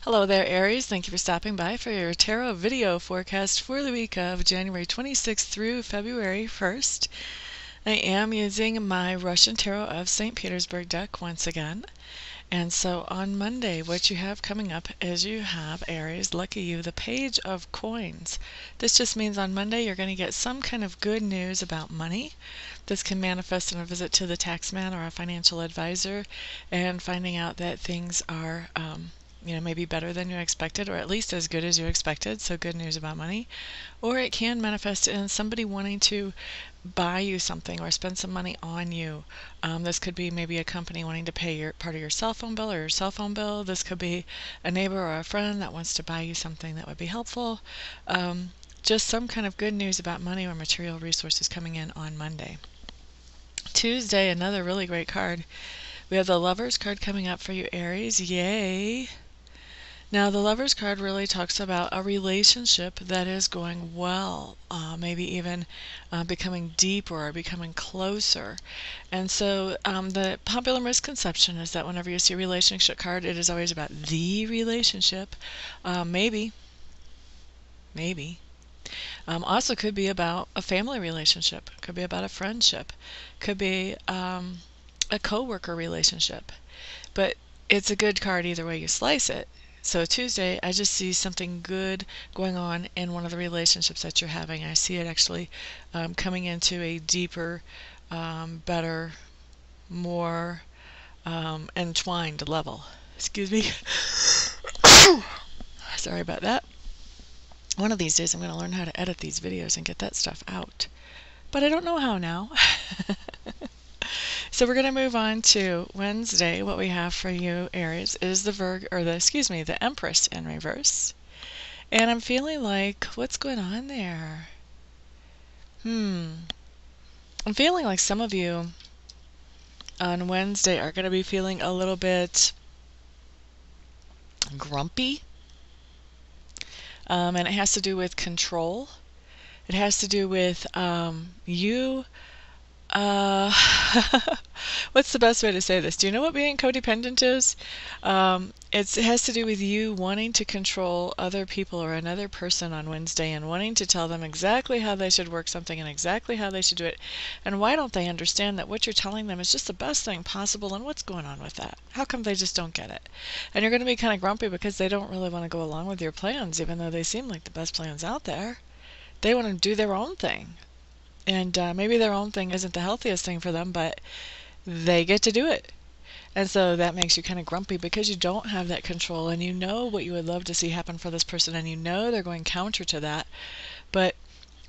Hello there, Aries. Thank you for stopping by for your tarot video forecast for the week of January 26th through February 1st. I am using my Russian Tarot of St. Petersburg deck once again. And so on Monday, what you have coming up is you have, Aries, lucky you, the Page of Coins. This just means on Monday you're going to get some kind of good news about money. This can manifest in a visit to the taxman or a financial advisor and finding out that things are maybe better than you expected, or at least as good as you expected, so good news about money. Or it can manifest in somebody wanting to buy you something or spend some money on you. This could be maybe a company wanting to pay your part of your cell phone bill or your cell phone bill. This could be a neighbor or a friend that wants to buy you something that would be helpful. Just some kind of good news about money or material resources coming in on Monday. Tuesday, another really great card. We have the Lovers card coming up for you, Aries. Yay! Now, the Lovers card really talks about a relationship that is going well, maybe even becoming deeper or becoming closer. And so the popular misconception is that whenever you see a relationship card, it is always about the relationship. Maybe. Also could be about a family relationship, could be about a friendship, could be a co-worker relationship. But it's a good card either way you slice it. So Tuesday, I just see something good going on in one of the relationships that you're having. I see it actually coming into a deeper, better, more entwined level. Excuse me. Sorry about that. One of these days I'm going to learn how to edit these videos and get that stuff out. But I don't know how now. So we're going to move on to Wednesday. What we have for you, Aries, is the Empress in reverse. And I'm feeling like, what's going on there? I'm feeling like some of you on Wednesday are going to be feeling a little bit grumpy. And it has to do with control. It has to do with you. What's the best way to say this? Do you know what being codependent is? It has to do with you wanting to control other people or another person on Wednesday and wanting to tell them exactly how they should work something and exactly how they should do it. And why don't they understand that what you're telling them is just the best thing possible, and what's going on with that? How come they just don't get it? And you're going to be kind of grumpy because they don't really want to go along with your plans, even though they seem like the best plans out there. They want to do their own thing. And maybe their own thing isn't the healthiest thing for them, but they get to do it. And so that makes you kind of grumpy because you don't have that control, and you know what you would love to see happen for this person, and you know they're going counter to that. But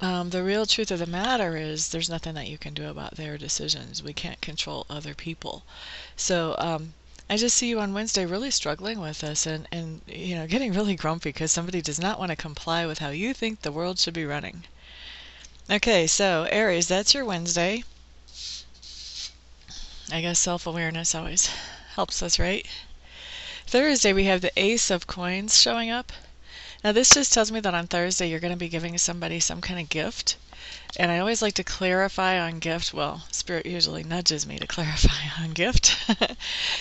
the real truth of the matter is there's nothing that you can do about their decisions. We can't control other people. So I just see you on Wednesday really struggling with this and getting really grumpy because somebody does not want to comply with how you think the world should be running. Okay, so Aries, that's your Wednesday. I guess self-awareness always helps us, right? Thursday, we have the Ace of Coins showing up. Now, this just tells me that on Thursday, you're going to be giving somebody some kind of gift. And I always like to clarify on gift. Well, Spirit usually nudges me to clarify on gift.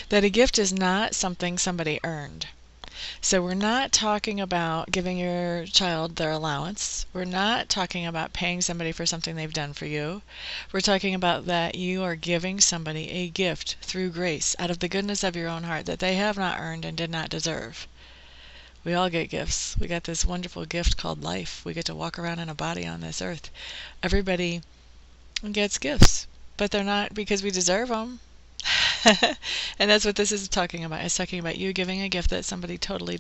That a gift is not something somebody earned. So we're not talking about giving your child their allowance. We're not talking about paying somebody for something they've done for you. We're talking about that you are giving somebody a gift through grace, out of the goodness of your own heart, that they have not earned and did not deserve. We all get gifts. We got this wonderful gift called life. We get to walk around in a body on this earth. Everybody gets gifts, but they're not because we deserve them. And that's what this is talking about. It's talking about you giving a gift that somebody totally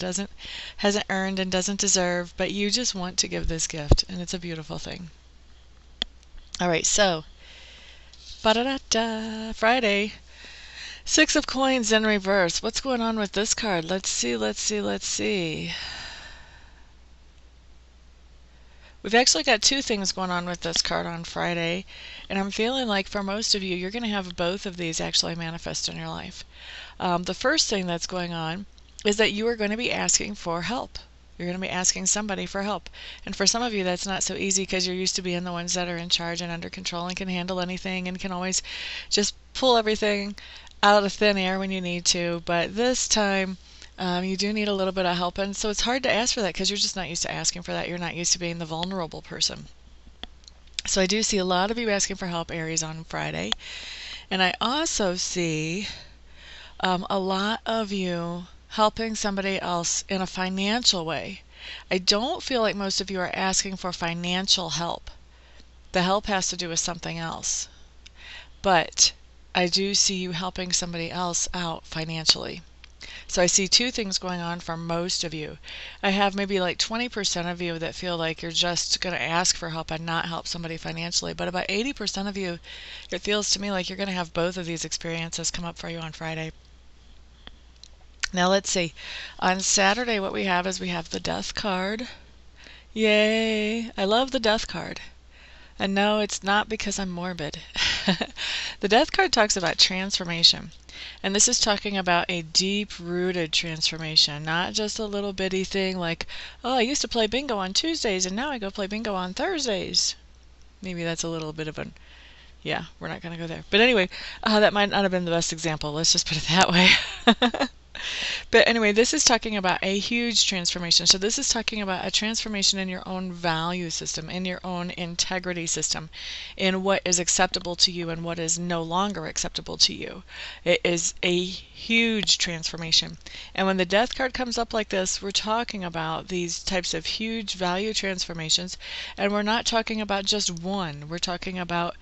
hasn't earned and doesn't deserve, but you just want to give this gift, and it's a beautiful thing. All right, so Friday, Six of Coins in reverse. What's going on with this card? Let's see. We've actually got two things going on with this card on Friday, and I'm feeling like for most of you, you're going to have both of these actually manifest in your life. The first thing that's going on is that you are going to be asking for help. You're going to be asking somebody for help. And for some of you, that's not so easy because you're used to being the ones that are in charge and under control and can handle anything and can always just pull everything out of thin air when you need to. But this time, You do need a little bit of help, and so it's hard to ask for that because you're just not used to asking for that. You're not used to being the vulnerable person. So I do see a lot of you asking for help, Aries, on Friday. And I also see a lot of you helping somebody else in a financial way. I don't feel like most of you are asking for financial help. The help has to do with something else. But I do see you helping somebody else out financially. So I see two things going on for most of you. I have maybe like 20% of you that feel like you're just going to ask for help and not help somebody financially. But about 80% of you, it feels to me like you're going to have both of these experiences come up for you on Friday. Now let's see. On Saturday, what we have is we have the Death card. Yay! I love the Death card. And no, it's not because I'm morbid. The Death card talks about transformation. And this is talking about a deep-rooted transformation, not just a little bitty thing like, oh, I used to play bingo on Tuesdays and now I go play bingo on Thursdays. Maybe that's a little bit of an, yeah, we're not going to go there. But anyway, that might not have been the best example. Let's just put it that way. But anyway, this is talking about a huge transformation. So this is talking about a transformation in your own value system, in your own integrity system, in what is acceptable to you and what is no longer acceptable to you. It is a huge transformation. And when the Death card comes up like this, we're talking about these types of huge value transformations. And we're not talking about just one. We're talking about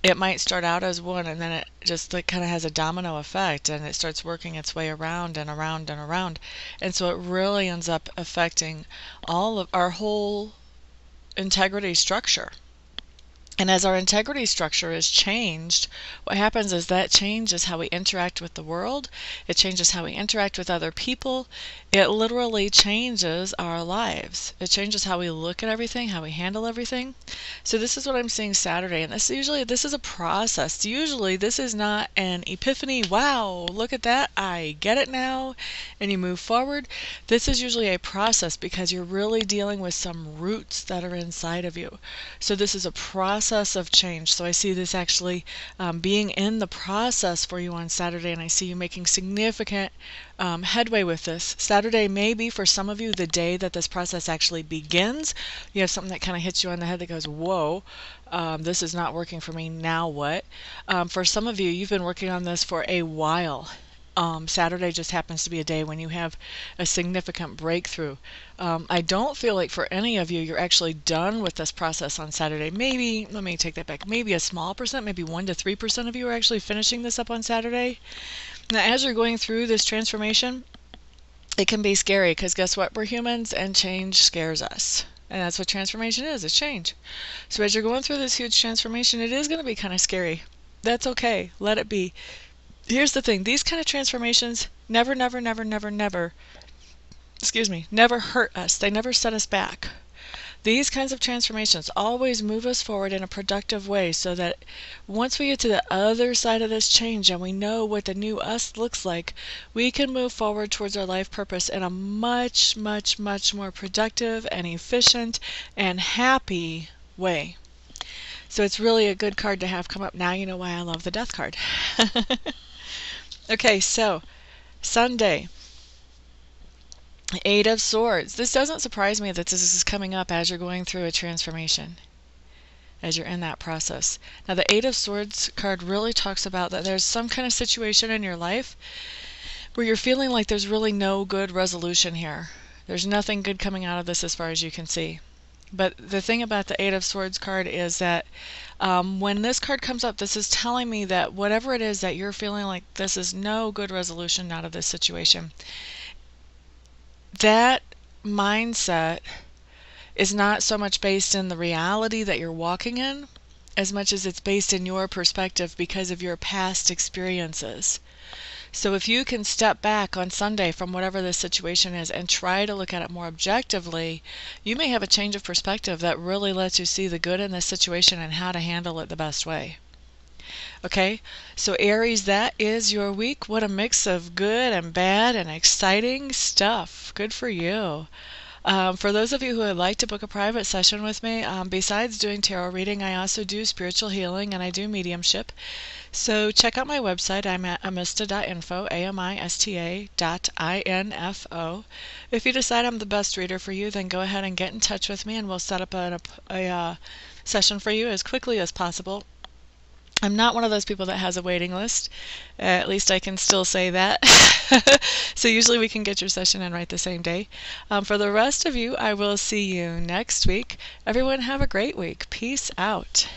it might start out as one, and then it just like kind of has a domino effect, and it starts working its way around and around and around. And so it really ends up affecting all of our whole integrity structure. And as our integrity structure is changed, what happens is that changes how we interact with the world. It changes how we interact with other people. It literally changes our lives. It changes how we look at everything, how we handle everything. So this is what I'm seeing Saturday. And this is a process. Usually this is not an epiphany. Wow, look at that. I get it now. And you move forward. This is usually a process because you're really dealing with some roots that are inside of you. So this is a process of change. So I see this actually being in the process for you on Saturday, and I see you making significant headway with this. Saturday may be for some of you the day that this process actually begins. You have something that kind of hits you on the head that goes, whoa, this is not working for me, now what? For some of you, you've been working on this for a while. Saturday just happens to be a day when you have a significant breakthrough. I don't feel like for any of you, you're actually done with this process on Saturday. Maybe, let me take that back, maybe a small percent, maybe 1 to 3% of you are actually finishing this up on Saturday. Now, as you're going through this transformation, it can be scary because guess what? We're humans and change scares us. And that's what transformation is, it's change. So as you're going through this huge transformation, it is going to be kind of scary. That's okay, let it be. Here's the thing, these kind of transformations never hurt us. They never set us back. These kinds of transformations always move us forward in a productive way so that once we get to the other side of this change and we know what the new us looks like, we can move forward towards our life purpose in a much more productive and efficient and happy way. So it's really a good card to have come up. Now you know why I love the Death card. Okay, so Sunday, Eight of Swords. This doesn't surprise me that this is coming up as you're going through a transformation, as you're in that process. Now the Eight of Swords card really talks about that there's some kind of situation in your life where you're feeling like there's really no good resolution here. There's nothing good coming out of this as far as you can see. But the thing about the Eight of Swords card is that when this card comes up, this is telling me that whatever it is that you're feeling like this is no good resolution out of this situation, that mindset is not so much based in the reality that you're walking in as much as it's based in your perspective because of your past experiences. So if you can step back on Sunday from whatever the situation is and try to look at it more objectively, you may have a change of perspective that really lets you see the good in this situation and how to handle it the best way. Okay, so Aries, that is your week. What a mix of good and bad and exciting stuff. Good for you. For those of you who would like to book a private session with me, besides doing tarot reading, I also do spiritual healing and I do mediumship. So check out my website. I'm at amista.info, amista.info. If you decide I'm the best reader for you, then go ahead and get in touch with me and we'll set up a session for you as quickly as possible. I'm not one of those people that has a waiting list. At least I can still say that. So usually we can get your session in right the same day. For the rest of you, I will see you next week. Everyone have a great week. Peace out.